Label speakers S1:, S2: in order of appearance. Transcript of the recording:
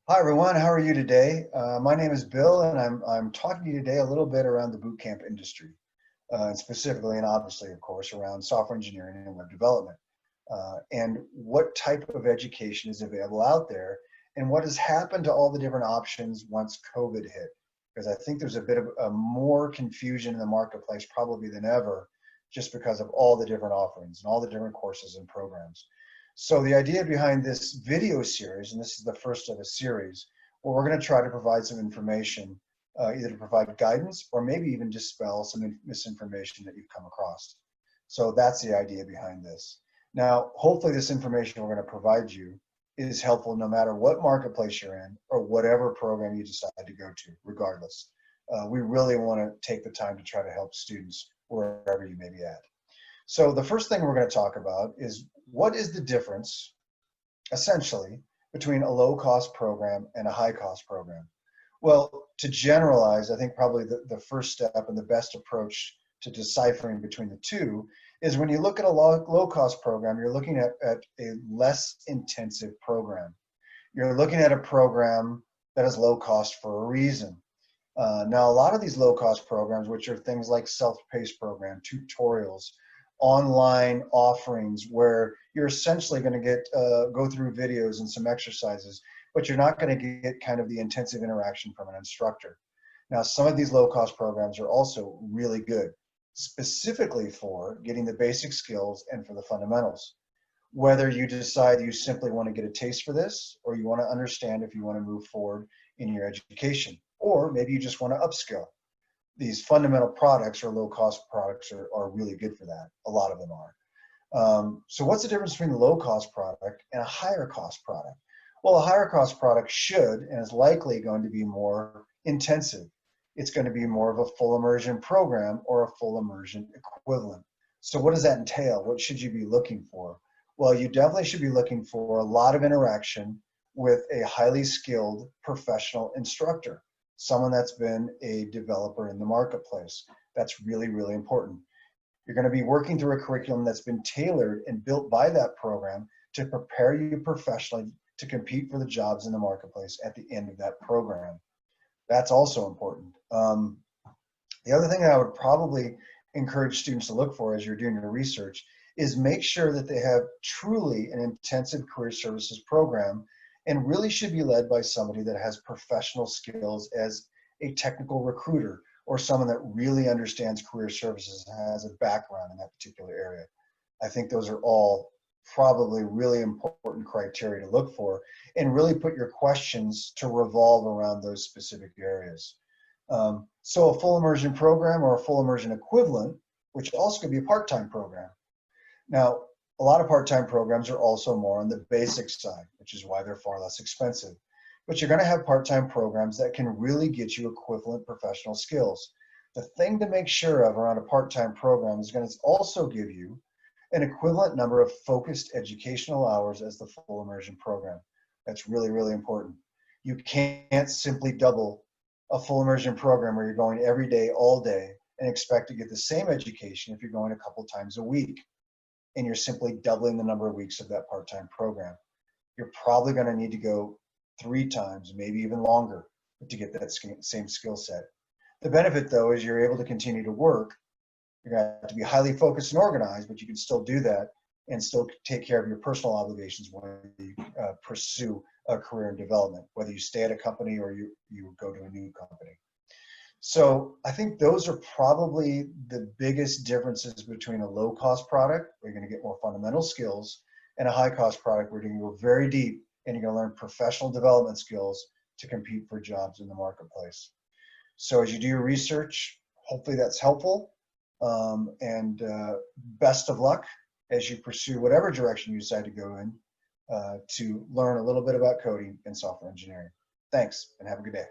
S1: Hi everyone, how are you today? My name is Bill, and I'm talking to you today a little bit around the bootcamp industry, and specifically and obviously, of course, around software engineering and web development, and what type of education is available out there, and what has happened to all the different options once COVID hit. Because I think there's a bit of more confusion in the marketplace probably than ever, just because of all the different offerings and all the different courses and programs. So the idea behind this video series, and this is the first of a series, where we're going to try to provide some information, either to provide guidance or maybe even dispel some misinformation that you've come across. So that's the idea behind this. Now, hopefully this information we're going to provide you is helpful no matter what marketplace you're in or whatever program you decide to go to, regardless. We really want to take the time to try to help students wherever you may be at. So the first thing we're going to talk about is what is the difference, essentially, between a low-cost program and a high-cost program? Well, to generalize, I think probably the first step and the best approach to deciphering between the two is when you look at a low-cost program, you're looking at a less intensive program. You're looking at a program that is low cost for a reason. Now, a lot of these low-cost programs, which are things like self-paced program, tutorials, online offerings where you're essentially going to get go through videos and some exercises, but you're not going to get kind of the intensive interaction from an instructor. Now, some of these low-cost programs are also really good, specifically for getting the basic skills and for the fundamentals. Whether you decide you simply want to get a taste for this, or you want to understand if you want to move forward in your education, or maybe you just want to upskill. These fundamental products or low-cost products are really good for that. A lot of them are. So what's the difference between a low-cost product and a higher-cost product? Well, a higher-cost product should and is likely going to be more intensive. It's going to be more of a full immersion program or a full immersion equivalent. So what does that entail? What should you be looking for? Well, you definitely should be looking for a lot of interaction with a highly skilled professional instructor, someone that's been a developer in the marketplace. That's really, really important. You're going to be working through a curriculum that's been tailored and built by that program to prepare you professionally to compete for the jobs in the marketplace at the end of that program. That's also important. The other thing that I would probably encourage students to look for as you're doing your research is make sure that they have truly an intensive career services program and really should be led by somebody that has professional skills as a technical recruiter or someone that really understands career services and has a background in that particular area. I think those are all probably really important criteria to look for and really put your questions to revolve around those specific areas. So a full immersion program or a full immersion equivalent, which also could be a part-time program. Now, a lot of part-time programs are also more on the basic side, which is why they're far less expensive. But you're going to have part-time programs that can really get you equivalent professional skills. The thing to make sure of around a part-time program is going to also give you an equivalent number of focused educational hours as the full immersion program. That's really, really important. You can't simply double a full immersion program where you're going every day, all day, and expect to get the same education if you're going a couple times a week and you're simply doubling the number of weeks of that part-time program. You're probably going to need to go 3 times, maybe even longer, to get that same skill set. The benefit, though, is you're able to continue to work. You're going to have to be highly focused and organized, but you can still do that and still take care of your personal obligations when you pursue a career in development, whether you stay at a company or you go to a new company. So I think those are probably the biggest differences between a low-cost product, where you're going to get more fundamental skills, and a high-cost product where you're going to go very deep and you're going to learn professional development skills to compete for jobs in the marketplace. So as you do your research, hopefully that's helpful, and best of luck as you pursue whatever direction you decide to go in to learn a little bit about coding and software engineering. Thanks, and have a good day.